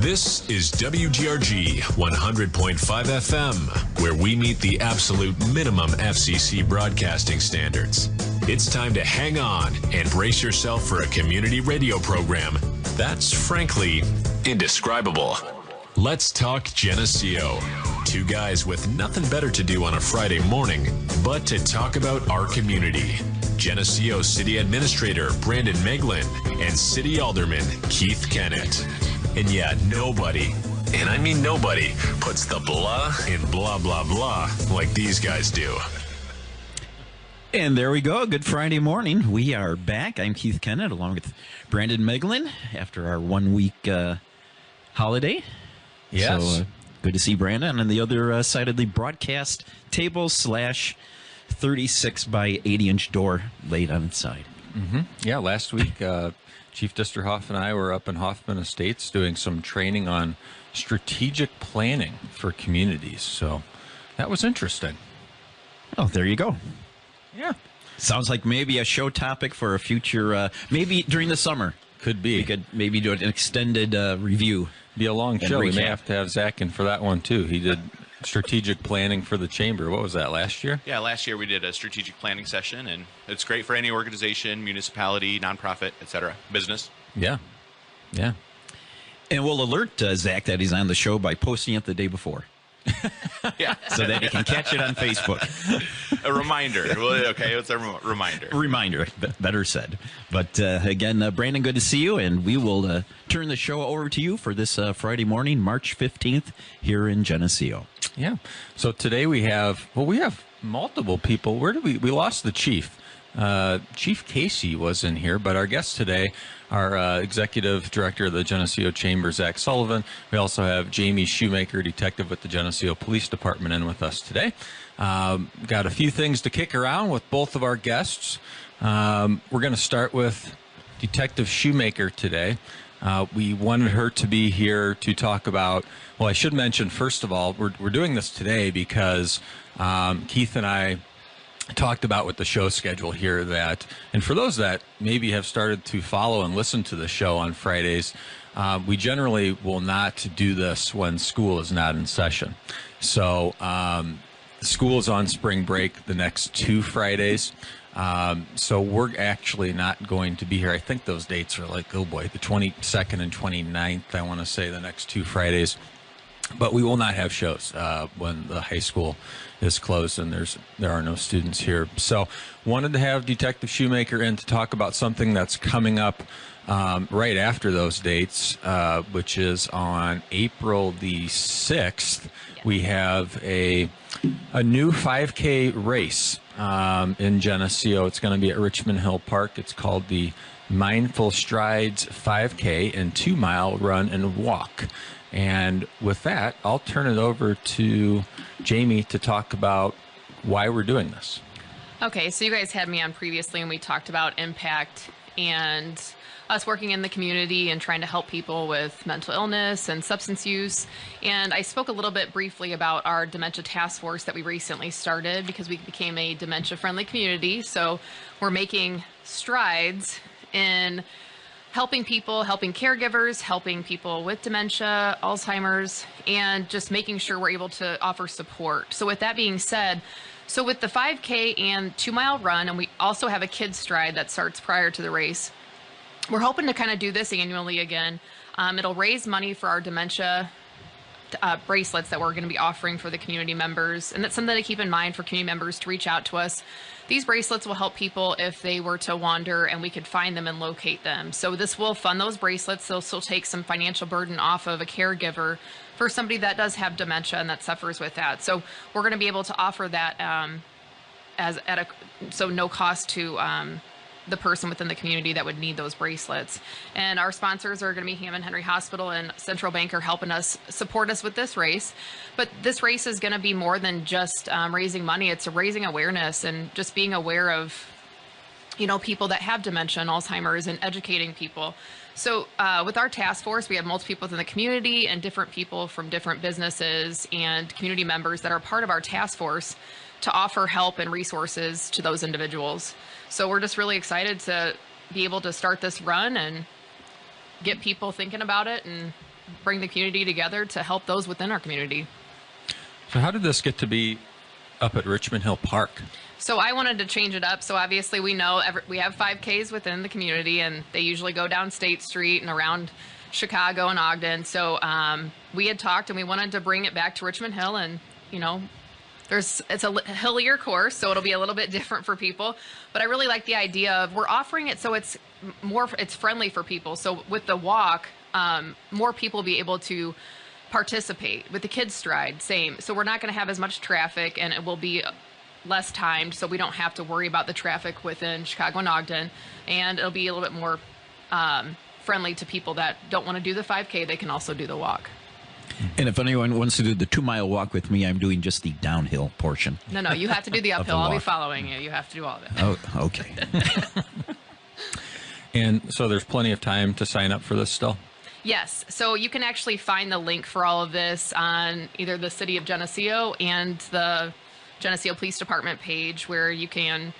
This is WGRG 100.5 FM, where we meet the absolute minimum FCC broadcasting standards. It's time to hang on and brace yourself for a community radio program that's frankly indescribable. Let's talk Geneseo. Two guys with nothing better to do on a Friday morning but to talk about our community. Geneseo City Administrator Brandon Meglin and City Alderman Keith Kennett. And yeah, nobody, and I mean nobody, puts the blah in blah, blah, blah like these guys do. And there we go. Good Friday morning. We are back. I'm Keith Kennett along with Brandon Meglin after our 1 week holiday. Yes. So good to see Brandon on the other side of the broadcast table / 36 by 80 inch door laid on its side. Mm-hmm. Yeah, last week, Chief Disterhoff and I were up in Hoffman Estates doing some training on strategic planning for communities. So that was interesting. Oh, there you go. Yeah. Sounds like maybe a show topic for a future, maybe during the summer. Could be. We could maybe do an extended review. Be a long show. recap. We may have to have Zach in for that one, too. He did strategic planning for the chamber. What was that, last year? Yeah, last year we did a strategic planning session, and it's great for any organization, municipality, nonprofit, etc., business. Yeah. Yeah. And we'll alert Zach that he's on the show by posting it the day before. Yeah. So that he can catch it on Facebook. A reminder. Well, okay, it's a reminder. Reminder, better said. But again, Brandon, good to see you, and we will turn the show over to you for this Friday morning, March 15th, here in Geneseo. Yeah. So today we have multiple people. Where did we lost the chief. Chief Casey was in here, but our guest today, our executive director of the Geneseo Chamber, Zach Sullivan. We also have Jamie Shoemaker, detective with the Geneseo Police Department, in with us today. Got a few things to kick around with both of our guests. We're going to start with Detective Shoemaker today. We wanted her to be here to talk about, well, I should mention, first of all, we're doing this today because Keith and I talked about with the show schedule here that, and for those that maybe have started to follow and listen to the show on Fridays, we generally will not do this when school is not in session. So school is on spring break the next 2 Fridays. So we're actually not going to be here. I think those dates are like, oh boy, the 22nd and 29th, I want to say, the next 2 Fridays. But we will not have shows when the high school is closed and there are no students here. So wanted to have Detective Shoemaker in to talk about something that's coming up right after those dates, which is on April the 6th. We have a new 5K race in Geneseo. It's going to be at Richmond Hill Park. It's called the Mindful Strides 5K and 2-mile run and walk. And with that, I'll turn it over to Jamie to talk about why we're doing this. Okay, so you guys had me on previously, and we talked about impact and us working in the community and trying to help people with mental illness and substance use. And I spoke a little bit briefly about our dementia task force that we recently started because we became a dementia-friendly community. So we're making strides in helping people, helping caregivers, helping people with dementia, Alzheimer's, and just making sure we're able to offer support. So with that being said, so with the 5K and 2-mile run, and we also have a kids stride that starts prior to the race, we're hoping to kind of do this annually again. It'll raise money for our dementia bracelets that we're going to be offering for the community members. And that's something to keep in mind for community members to reach out to us. These bracelets will help people if they were to wander and we could find them and locate them. So this will fund those bracelets. They'll still take some financial burden off of a caregiver for somebody that does have dementia and that suffers with that. So we're going to be able to offer that so no cost to the person within the community that would need those bracelets. And our sponsors are going to be Hammond Henry Hospital and Central Bank are helping us support us with this race. But this race is going to be more than just raising money. It's raising awareness and just being aware of, you know, people that have dementia and Alzheimer's and educating people. So with our task force, we have multiple people within the community and different people from different businesses and community members that are part of our task force to offer help and resources to those individuals. So we're just really excited to be able to start this run and get people thinking about it and bring the community together to help those within our community. So how did this get to be up at Richmond Hill Park? So I wanted to change it up. So obviously we know we have 5Ks within the community, and they usually go down State Street and around Chicago and Ogden. So we had talked, and we wanted to bring it back to Richmond Hill, and it's a hillier course, so it'll be a little bit different for people. But I really like the idea of we're offering it so it's friendly for people. So with the walk, more people will be able to participate. With the kids stride, same. So we're not going to have as much traffic, and it will be less timed, so we don't have to worry about the traffic within Chicago and Ogden, and it'll be a little bit more friendly to people that don't want to do the 5K. They can also do the walk. And if anyone wants to do the 2-mile walk with me, I'm doing just the downhill portion. No, you have to do the Of the uphill. I'll be walk. following you. You have to do all of it. Oh, okay. And so there's plenty of time to sign up for this still? Yes. So you can actually find the link for all of this on either the City of Geneseo and the Geneseo Police Department page, where you can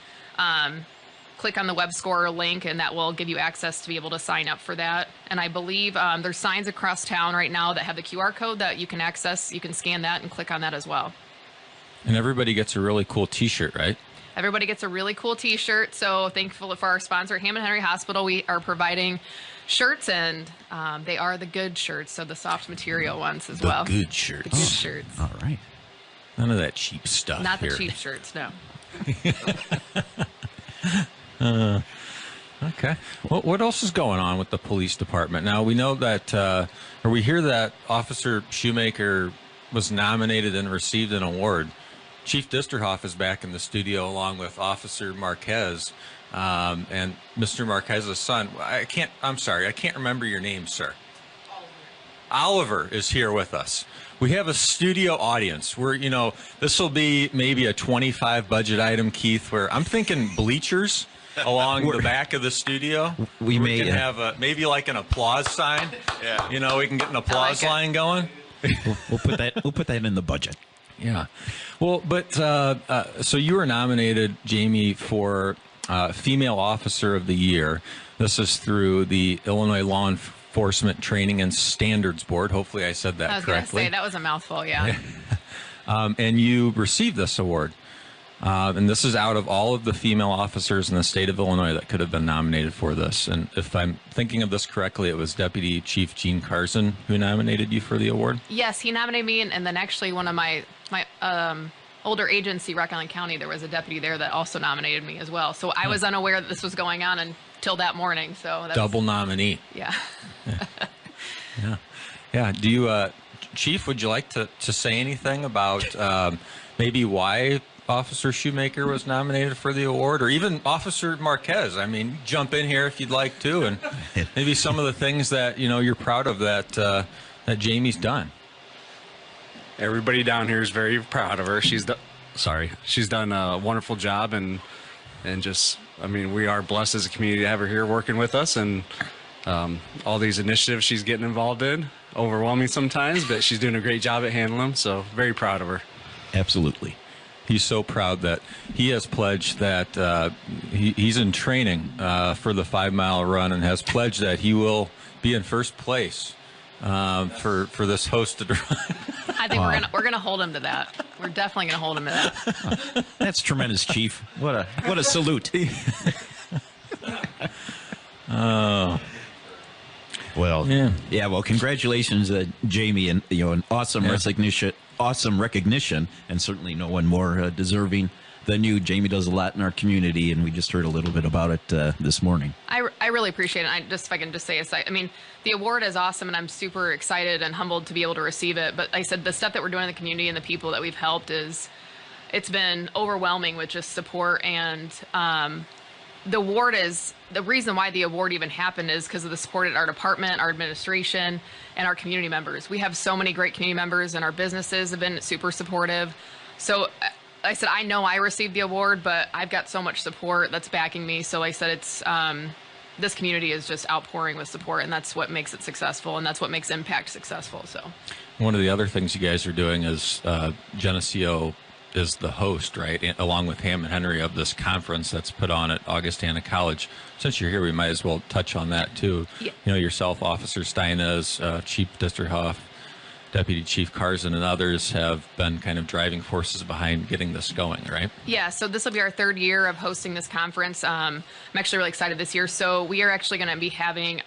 click on the web scorer link, and that will give you access to be able to sign up for that. And I believe there's signs across town right now that have the QR code that you can access. You can scan that and click on that as well. And everybody gets a really cool T-shirt, right? Everybody gets a really cool T-shirt. So thankful for our sponsor, Hammond Henry Hospital. We are providing shirts, and they are the good shirts, so the soft material ones as well. The good shirts. The good shirts. All right. None of that cheap stuff Not here. the cheap shirts, no. Okay. What else is going on with the police department? Now, we know that, or we hear that Officer Shoemaker was nominated and received an award. Chief Disterhoff is back in the studio along with Officer Marquez, and Mr. Marquez's son. I can't remember your name, sir. Oliver is here with us. We have a studio audience. This will be maybe a 25 budget item, Keith, where I'm thinking bleachers along the back of the studio. We may can have maybe like an applause sign. Yeah. We can get an applause line going. We'll put that in the budget. Yeah. Well, but so you were nominated, Jamie, for Female Officer of the Year. This is through the Illinois Law Enforcement Training and Standards Board. Hopefully I said that I was going to correctly. say, that was a mouthful, yeah. And you received this award. And this is out of all of the female officers in the state of Illinois that could have been nominated for this. And if I'm thinking of this correctly, it was Deputy Chief Gene Carson who nominated you for the award? Yes, he nominated me, and then actually one of my older agency, Rock Island County, there was a deputy there that also nominated me as well. So I was unaware that this was going on until that morning. So that's, Double nominee. Yeah. Yeah. Do you, Chief, would you like to say anything about maybe why Officer Shoemaker was nominated for the award, or even Officer Marquez? I mean, jump in here if you'd like to, and maybe some of the things that you're proud of that Jamie's done. Everybody down here is very proud of her. She's done a wonderful job, and just, I mean, we are blessed as a community to have her here working with us, and all these initiatives she's getting involved in, overwhelming sometimes, but she's doing a great job at handling them, so very proud of her. Absolutely. He's so proud that he has pledged that he's in training for the 5-mile run, and has pledged that he will be in first place for this hosted run. I think we're gonna hold him to that. We're definitely gonna hold him to that. That's tremendous, Chief. What a salute. Well, yeah. Well, congratulations, Jamie, and an awesome recognition, and certainly no one more deserving than you. Jamie does a lot in our community, and we just heard a little bit about it this morning. I really appreciate it. If I can just say, I mean, the award is awesome, and I'm super excited and humbled to be able to receive it. But like I said, the stuff that we're doing in the community and the people that we've helped it's been overwhelming with just support. And the award is, the reason why the award even happened is because of the support at our department, our administration, and our community members. We have so many great community members, and our businesses have been super supportive. So like I said, I know I received the award, but I've got so much support that's backing me. So like I said, it's this community is just outpouring with support, and that's what makes it successful, and that's what makes Impact successful. So One of the other things you guys are doing is Geneseo is the host, right, along with Hammond Henry, of this conference that's put on at Augustana College. Since you're here, we might as well touch on that too. Yeah. Yourself, Officer Steinez, Chief Disterhoff, Deputy Chief Carson, and others have been kind of driving forces behind getting this going, right? Yeah, so this will be our third year of hosting this conference. I'm actually really excited this year. So we are actually going to be having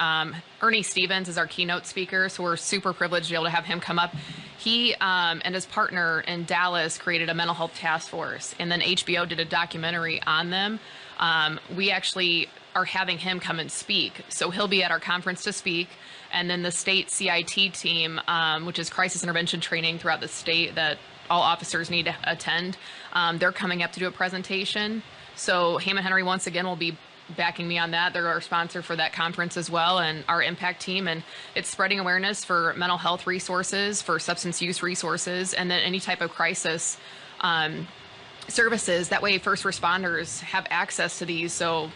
Ernie Stevens as our keynote speaker. So we're super privileged to be able to have him come up. He and his partner in Dallas created a mental health task force, and then HBO did a documentary on them. We actually are having him come and speak. So he'll be at our conference to speak. And then the state CIT team, which is crisis intervention training throughout the state that all officers need to attend, they're coming up to do a presentation. So Hammond Henry, once again, will be backing me on that. They're our sponsor for that conference as well, and our impact team. And it's spreading awareness for mental health resources, for substance use resources, and then any type of crisis services. That way first responders have access to these. So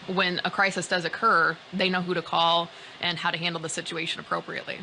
when a crisis does occur, they know who to call and how to handle the situation appropriately.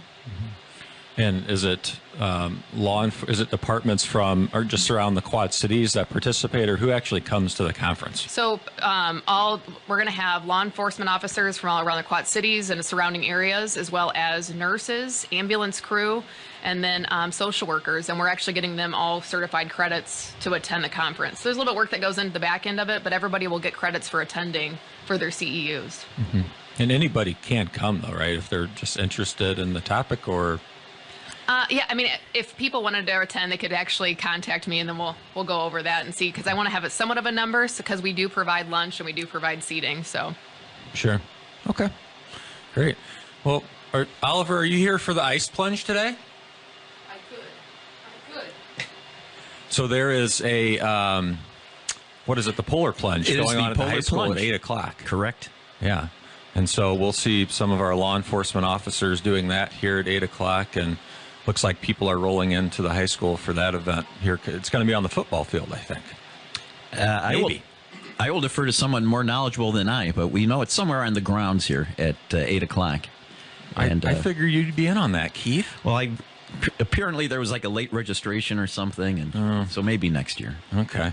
And is it is it departments from or just around the Quad Cities that participate, or who actually comes to the conference? So we're going to have law enforcement officers from all around the Quad Cities and the surrounding areas, as well as nurses, ambulance crew, and then social workers. And we're actually getting them all certified credits to attend the conference. There's a little bit of work that goes into the back end of it, but everybody will get credits for attending for their CEUs. Mm-hmm. And anybody can come, though, right? If they're just interested in the topic, or... Yeah, I mean, if people wanted to attend, they could actually contact me, and then we'll go over that and see, because I want to have it somewhat of a number, because we do provide lunch and we do provide seating. So, sure, okay, great. Well, Oliver, are you here for the ice plunge today? I could. So there is a what is it? The polar plunge going on at the high school at 8:00. Correct. Yeah, and so we'll see some of our law enforcement officers doing that here at 8:00, and looks like people are rolling into the high school for that event here. It's going to be on the football field, I think. Maybe. I will defer to someone more knowledgeable than I, but we know it's somewhere on the grounds here at 8:00. And I figure you'd be in on that, Keith. Well, apparently there was like a late registration or something, and so maybe next year. Okay.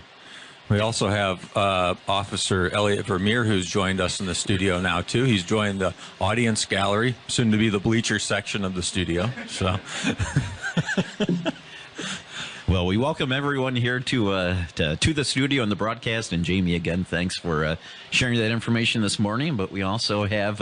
We also have Officer Elliot Vermeer, who's joined us in the studio now, too. He's joined the audience gallery, soon to be the bleacher section of the studio. So, well, we welcome everyone here to the studio and the broadcast. And Jamie, again, thanks for sharing that information this morning. But we also have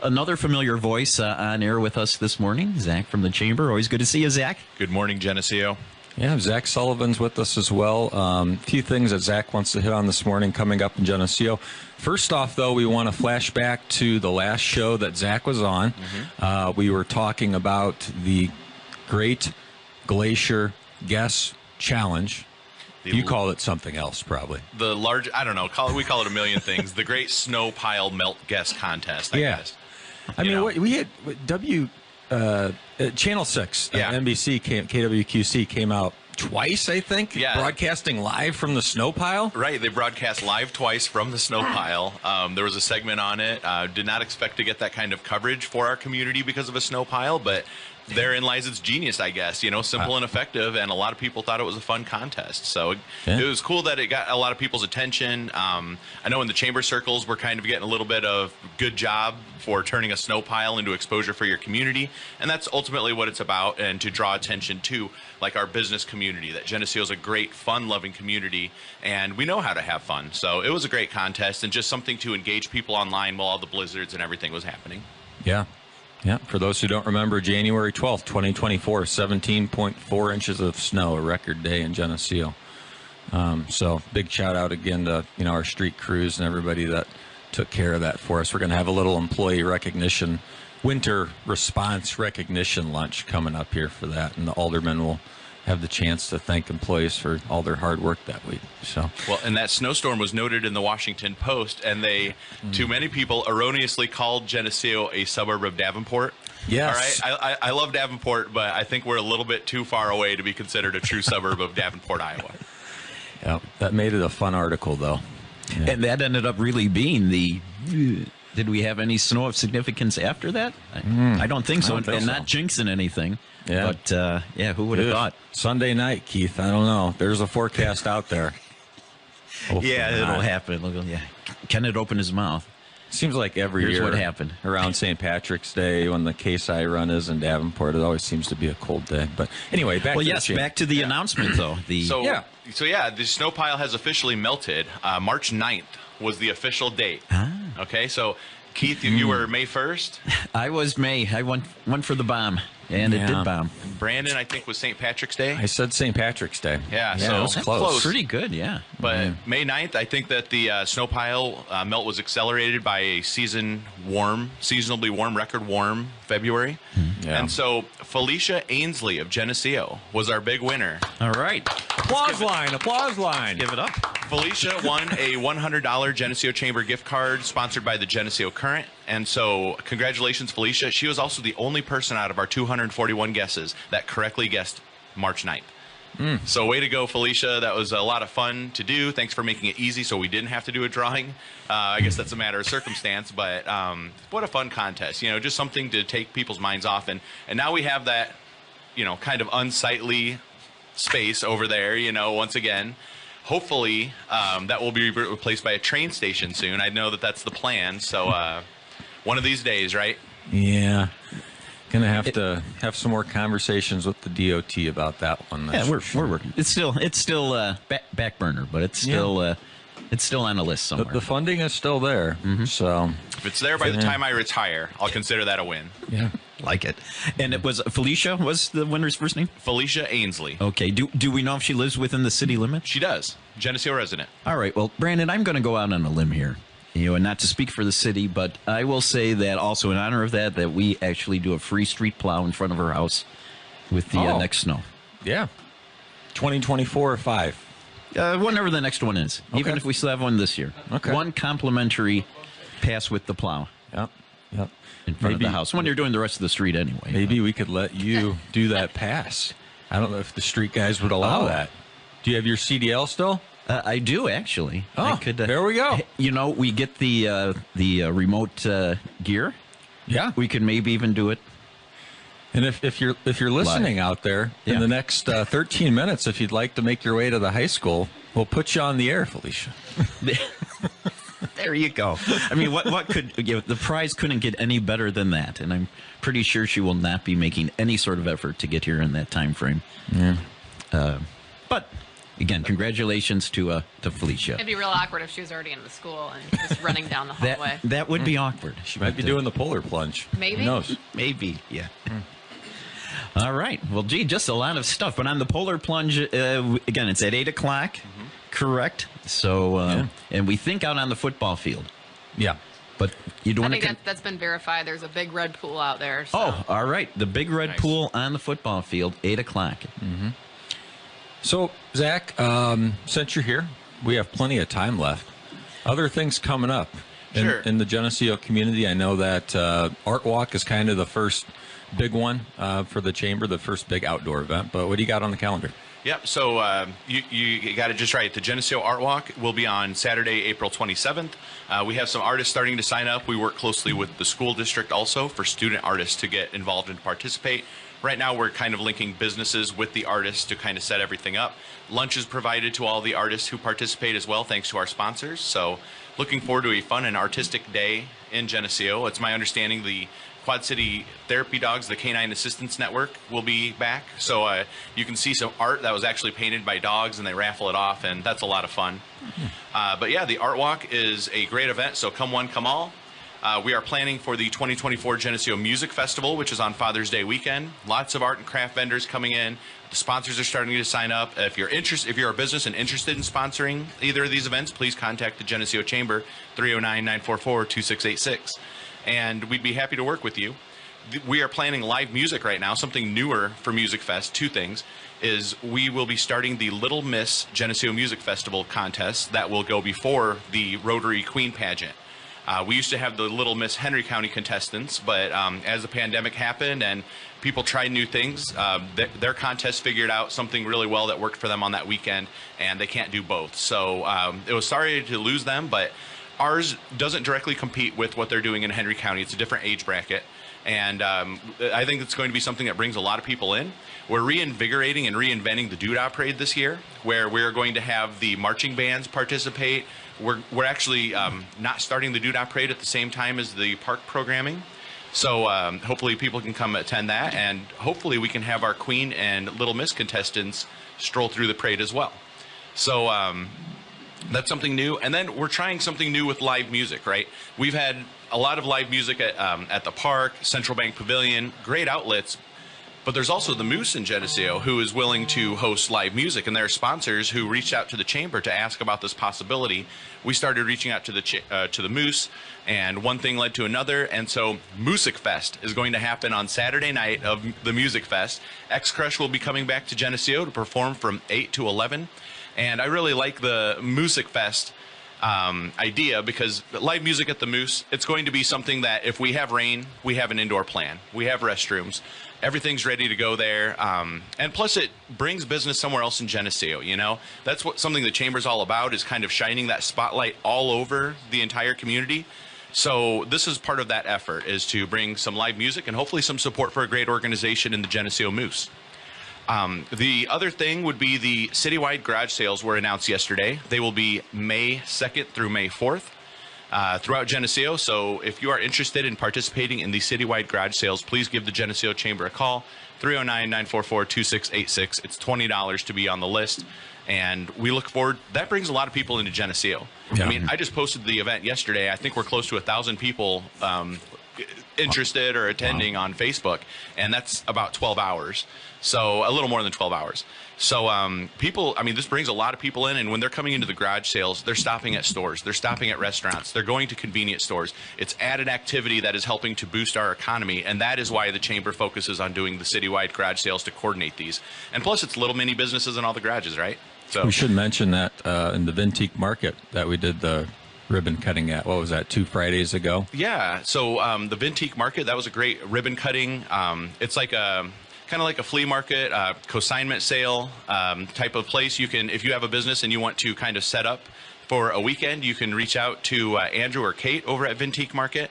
another familiar voice on air with us this morning, Zach from the Chamber. Always good to see you, Zach. Good morning, Geneseo. Yeah, Zach Sullivan's with us as well. A few things that Zach wants to hit on this morning coming up in Geneseo. First off, though, we want to flash back to the last show that Zach was on. Mm-hmm. We were talking about the Great Glacier Guess Challenge. You call it something else, probably. The large, I don't know, we call it a million things. The Great Snow Pile Melt Guess Contest, I guess. I mean, we had Channel 6, NBC, KWQC came out twice, I think, broadcasting live from the snow pile. Right, they broadcast live twice from the snow pile. There was a segment on it. Did not expect to get that kind of coverage for our community because of a snow pile, but therein lies its genius, I guess. Simple and effective, and a lot of people thought it was a fun contest. So it was cool that it got a lot of people's attention. I know in the chamber circles, we're kind of getting a little bit of good job for turning a snow pile into exposure for your community, and that's ultimately what it's about, and to draw attention to like our business community, that Geneseo is a great, fun-loving community, and we know how to have fun. So it was a great contest, and just something to engage people online while all the blizzards and everything was happening. Yeah. Yeah, for those who don't remember, January 12th, 2024, 17.4 inches of snow, a record day in Geneseo. So big shout out again to our street crews and everybody that took care of that for us. We're going to have a little employee recognition, winter response recognition lunch coming up here for that, and the aldermen will have the chance to thank employees for all their hard work that week. So, well, and that snowstorm was noted in the Washington Post, and they, to many people, erroneously called Geneseo a suburb of Davenport. Yes. All right. I love Davenport, but I think we're a little bit too far away to be considered a true suburb of Davenport, Iowa. Yeah, that made it a fun article, though. Yeah. And that ended up really being the Did we have any snow of significance after that? I don't think so, I don't think and so. not jinxing anything. Yeah. But, who would have thought? Sunday night, Keith. I don't know. There's a forecast out there. Hopefully Yeah, it'll not. happen. Look, yeah. Can it open his mouth? Seems like every Here's year what happened. around St. Patrick's Day when the KSI run is in Davenport, it always seems to be a cold day. But anyway, back Well, to yes, the back to the announcement, though. The So Yeah. the snow pile has officially melted. March 9th was the official date. Okay, so Keith, you were May 1st. I was May. I went for the bomb, and it Yeah. did bomb. Brandon, I think, was St. Patrick's Day. I said St. Patrick's Day. Yeah, yeah, so it was that's close. Pretty good, yeah. But May 9th, I think that the snow pile melt was accelerated by a seasonably warm, record warm February. Yeah. And so Felicia Ainsley of Geneseo was our big winner. All right. Applause line. Give it up. Felicia won a $100 Geneseo Chamber gift card sponsored by the Geneseo Current. And so congratulations, Felicia. She was also the only person out of our 241 guesses that correctly guessed March 9th. So way to go, Felicia. That was a lot of fun to do. Thanks for making it easy so we didn't have to do a drawing. I guess that's a matter of circumstance, but what a fun contest. Just something to take people's minds off. And now we have that, kind of unsightly space over there, once again. Hopefully that will be replaced by a train station soon. I know that that's the plan. So one of these days, right? Yeah. Gonna have to have some more conversations with the DOT about that one. Yeah, we're working. It's still back burner, but it's still on a list somewhere. The funding is still there. So If it's there by the time I retire, I'll consider that a win. yeah. like it. And it was Felicia was the winner's first name? Felicia Ainsley. Okay. Do we know if she lives within the city limits? She does. Geneseo resident. All right. Well, Brandon, I'm going to go out on a limb here. And not to speak for the city, but I will say that also in honor of that we actually do a free street plow in front of her house with the next snow. Yeah. 2024 or 5. Whenever the next one is, even Okay. if we still have one this year. Okay. One complimentary pass with the plow Yep. in front of the house when you're doing the rest of the street anyway. Maybe we could let you do that pass. I don't know if the street guys would allow Oh. that. Do you have your CDL still? I do actually. Oh, I could, there we go. We get the remote gear. Yeah. We could maybe even do it. And if you're listening out there Yeah. in the next 13 minutes, if you'd like to make your way to the high school, we'll put you on the air, Felicia. There you go. I mean, what could the prize couldn't get any better than that, and I'm pretty sure she will not be making any sort of effort to get here in that time frame. Yeah. But again, congratulations to Felicia. It'd be real awkward if she was already in the school and just running down the hallway. That would be awkward. She might be doing the polar plunge. Maybe. Who knows? Maybe, yeah. All right. Well, gee, just a lot of stuff. But on the polar plunge, again, it's at 8 o'clock. Correct. So, and we think out on the football field. Yeah. But you don't I want think to. that's been verified. There's a big red pool out there. So. Oh, all right. The big red Nice. pool on the football field, 8 o'clock. So, Zach, since you're here, we have plenty of time left. Other things coming up Sure. in the Geneseo community. I know that Art Walk is kind of the first big one for the chamber, the first big outdoor event. But what do you got on the calendar? Yep. So you got it just right. The Geneseo Art Walk will be on Saturday, April 27th. We have some artists starting to sign up. We work closely with the school district also for student artists to get involved and participate. Right now, we're kind of linking businesses with the artists to kind of set everything up. Lunch is provided to all the artists who participate as well, thanks to our sponsors. So looking forward to a fun and artistic day in Geneseo. It's my understanding the Quad City Therapy Dogs, the Canine Assistance Network, will be back. So you can see some art that was actually painted by dogs, and they raffle it off, and that's a lot of fun. But yeah, the Art Walk is a great event, so come one, come all. We are planning for the 2024 Geneseo Music Festival, which is on Father's Day weekend. Lots of art and craft vendors coming in. The sponsors are starting to sign up. If you're a business and interested in sponsoring either of these events, please contact the Geneseo Chamber, 309-944-2686. And we'd be happy to work with you. We are planning live music right now, something newer for Music Fest. Two things is we will be starting the Little Miss Geneseo Music Festival contest that will go before the Rotary Queen pageant. We used to have the Little Miss Henry County contestants, but as the pandemic happened and people tried new things, their contest figured out something really well that worked for them on that weekend, and they can't do both. So it was sorry to lose them, but ours doesn't directly compete with what they're doing in Henry County. It's a different age bracket. And I think it's going to be something that brings a lot of people in. We're reinvigorating and reinventing the Doodah Parade this year, where we're going to have the marching bands participate. We're actually not starting the Doodah Parade at the same time as the park programming. So hopefully people can come attend that, and hopefully we can have our Queen and Little Miss contestants stroll through the parade as well. So that's something new. And then we're trying something new with live music, right? We've had a lot of live music at the park, Central Bank Pavilion, great outlets. But there's also the Moose in Geneseo, who is willing to host live music, and there are sponsors who reached out to the chamber to ask about this possibility. We started reaching out to the Moose, and one thing led to another, and so Music Fest is going to happen on Saturday night of the Music Fest. X-Crush will be coming back to Geneseo to perform from 8 to 11, and I really like the Music Fest idea, because live music at the Moose, it's going to be something that if we have rain, we have an indoor plan. We have restrooms. Everything's ready to go there. And plus it brings business somewhere else in Geneseo, you know? That's something the Chamber's all about, is kind of shining that spotlight all over the entire community. So this is part of that effort, is to bring some live music and hopefully some support for a great organization in the Geneseo Moose. The other thing would be the citywide garage sales were announced yesterday. They will be May 2nd through May 4th throughout Geneseo. So if you are interested in participating in the citywide garage sales, please give the Geneseo Chamber a call, 309-944-2686. It's $20 to be on the list. And we look forward. That brings a lot of people into Geneseo. Yeah. I mean, I just posted the event yesterday. I think we're close to 1,000 people interested or attending on Facebook, and that's about 12 hours. So a little more than 12 hours. So people, I mean, this brings a lot of people in, and when they're coming into the garage sales, they're stopping at stores, they're stopping at restaurants, they're going to convenience stores. It's added activity that is helping to boost our economy, and that is why the Chamber focuses on doing the citywide garage sales to coordinate these. And plus, it's little mini businesses in all the garages, right? So we should mention that in the Vintique Market that we did the ribbon cutting at, what was that, 2 Fridays ago? Yeah, so the Vintique Market, that was a great ribbon cutting. It's like a kind of like a flea market, consignment sale type of place. You can, if you have a business and you want to kind of set up for a weekend, you can reach out to Andrew or Kate over at Vintique Market.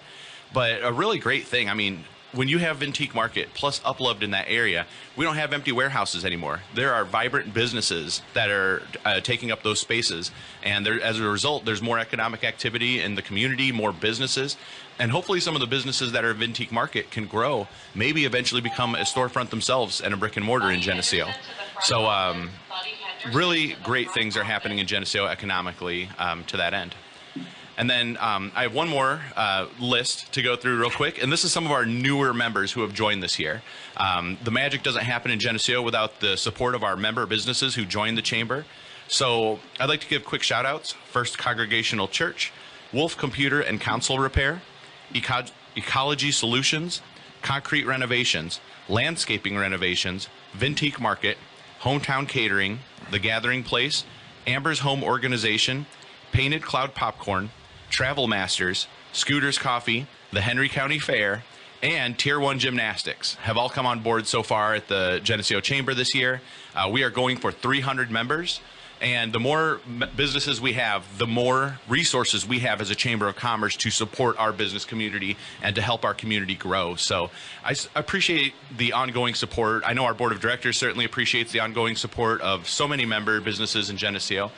But a really great thing, I mean, when you have Vintique Market plus Uploved in that area, we don't have empty warehouses anymore. There are vibrant businesses that are taking up those spaces, and there, as a result, there's more economic activity in the community, more businesses, and hopefully some of the businesses that are Vintique Market can grow, maybe eventually become a storefront themselves and a brick and mortar in Geneseo. So really great things are happening in Geneseo economically to that end. And then I have one more list to go through real quick, and this is some of our newer members who have joined this year. The magic doesn't happen in Geneseo without the support of our member businesses who joined the Chamber. So I'd like to give quick shout outs. First Congregational Church, Wolf Computer and Console Repair, Ecology Solutions, Concrete Renovations, Landscaping Renovations, Vintique Market, Hometown Catering, The Gathering Place, Amber's Home Organization, Painted Cloud Popcorn, Travel Masters, Scooters Coffee, the Henry County Fair, and Tier 1 Gymnastics have all come on board so far at the Geneseo Chamber this year. We are going for 300 members, and the more businesses we have, the more resources we have as a Chamber of Commerce to support our business community and to help our community grow. So I appreciate the ongoing support. I know our Board of Directors certainly appreciates the ongoing support of so many member businesses in Geneseo,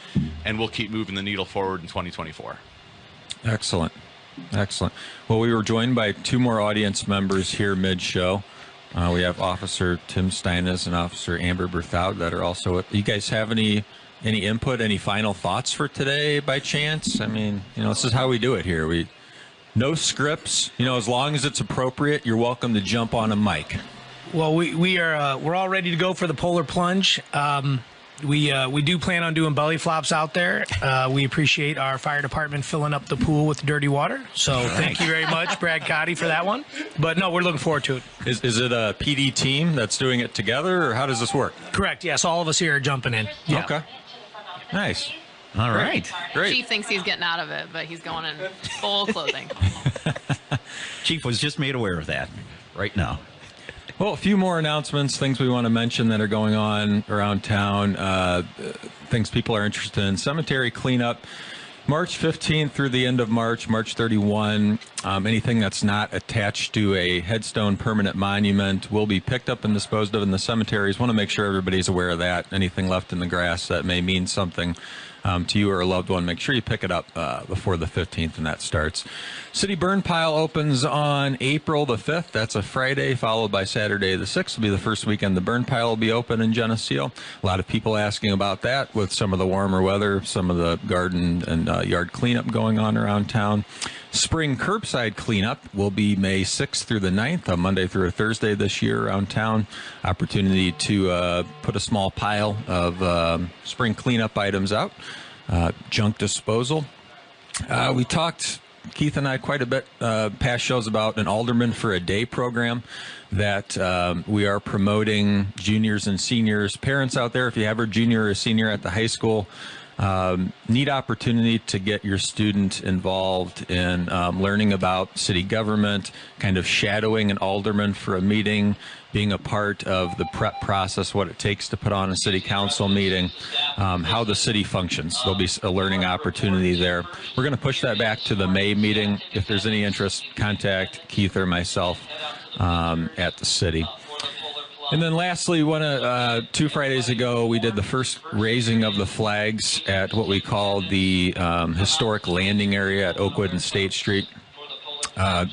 and we'll keep moving the needle forward in 2024. Excellent. Excellent. Well, we were joined by 2 more audience members here mid-show. We have Officer Tim Steinas and Officer Amber Berthoud that are also. You guys have any input, any final thoughts for today by chance? I mean, you know, this is how we do it here. No scripts. You know, as long as it's appropriate, you're welcome to jump on a mic. Well, we're all ready to go for the polar plunge. We do plan on doing belly flops out there. We appreciate our fire department filling up the pool with dirty water. So thank you very much, Brad Cotty, for that one. But no, we're looking forward to it. Is it a PD team that's doing it together, or how does this work? Correct. Yes, all of us here are jumping in. Yeah. Okay. Nice. All right. Great. Chief thinks he's getting out of it, but he's going in full clothing. Chief was just made aware of that right now. Well, a few more announcements, things we want to mention that are going on around town, things people are interested in. Cemetery cleanup. March 15th through the end of March, March 31. Anything that's not attached to a headstone permanent monument will be picked up and disposed of in the cemeteries. Want to make sure everybody's aware of that. Anything left in the grass that may mean something to you or a loved one, make sure you pick it up before the 15th, and that starts. City Burn Pile opens on April the 5th. That's a Friday, followed by Saturday the 6th will be the first weekend the burn pile will be open in Geneseo. A lot of people asking about that with some of the warmer weather, some of the garden and yard cleanup going on around town. Spring curbside cleanup will be May 6th through the 9th, a Monday through a Thursday this year around town. Opportunity to put a small pile of spring cleanup items out. Junk disposal. We talked, Keith and I, quite a bit past shows about an Alderman for a Day program that we are promoting. Juniors and seniors, parents out there, if you have a junior or a senior at the high school, neat opportunity to get your student involved in learning about city government, kind of shadowing an alderman for a meeting, being a part of the prep process, what it takes to put on a city council meeting, how the city functions. There'll be a learning opportunity there. We're going to push that back to the May meeting. If there's any interest, contact Keith or myself at the city. And then lastly, 2 Fridays ago, we did the first raising of the flags at what we call the historic landing area at Oakwood and State Street.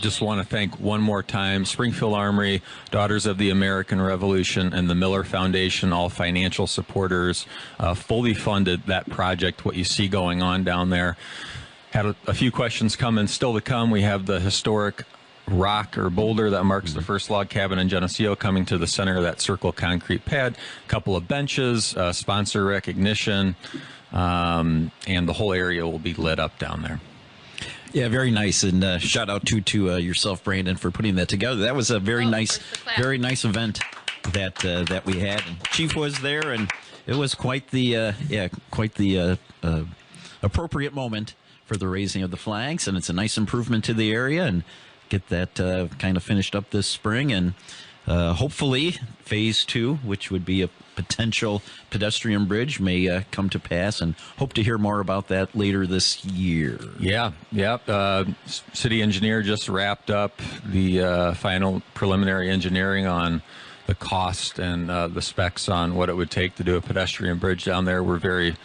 Just want to thank one more time Springfield Armory, Daughters of the American Revolution, and the Miller Foundation, all financial supporters, fully funded that project, what you see going on down there. Had a few questions coming, still to come. We have the historic rock or boulder that marks the first log cabin in Geneseo coming to the center of that circle concrete pad. A couple of benches, sponsor recognition, and the whole area will be lit up down there. Yeah, very nice, and shout out to yourself, Brandon, for putting that together. That was a very nice event that we had. And Chief was there, and it was quite the appropriate moment for the raising of the flags, and it's a nice improvement to the area, and get that kind of finished up this spring, and hopefully phase 2, which would be a potential pedestrian bridge, may come to pass, and hope to hear more about that later this year. City engineer just wrapped up the final preliminary engineering on the cost and the specs on what it would take to do a pedestrian bridge down there. We're very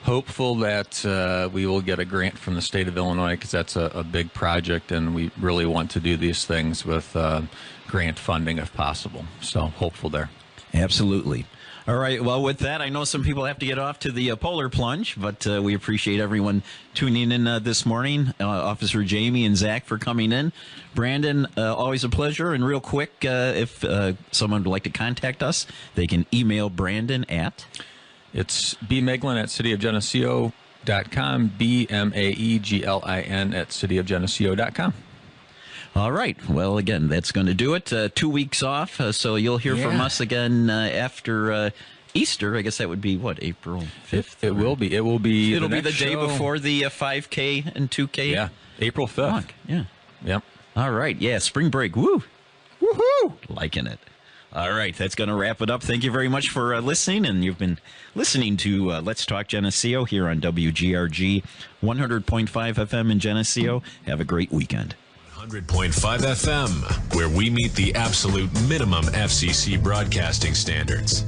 hopeful that we will get a grant from the state of Illinois, because that's a big project, and we really want to do these things with grant funding if possible. So hopeful there. Absolutely. All right. Well, with that, I know some people have to get off to the polar plunge, but we appreciate everyone tuning in this morning. Officer Jamie and Zach for coming in. Brandon, always a pleasure. And real quick, if someone would like to contact us, they can email Brandon at... It's bmeglin at cityofgeneseo.com, BMAEGLIN at cityofgeneseo.com. All right. Well, again, that's going to do it. 2 weeks off, so you'll hear from us again after Easter. I guess that would be, what, April 5th? It will be. It'll be the day before the 5K and 2K. Yeah, April 5th. Yeah. Yep. All right. Yeah, spring break. Woo! Woohoo! Liking it. All right, that's going to wrap it up. Thank you very much for listening, and you've been listening to Let's Talk Geneseo here on WGRG 100.5 FM in Geneseo. Have a great weekend. 100.5 FM, where we meet the absolute minimum FCC broadcasting standards.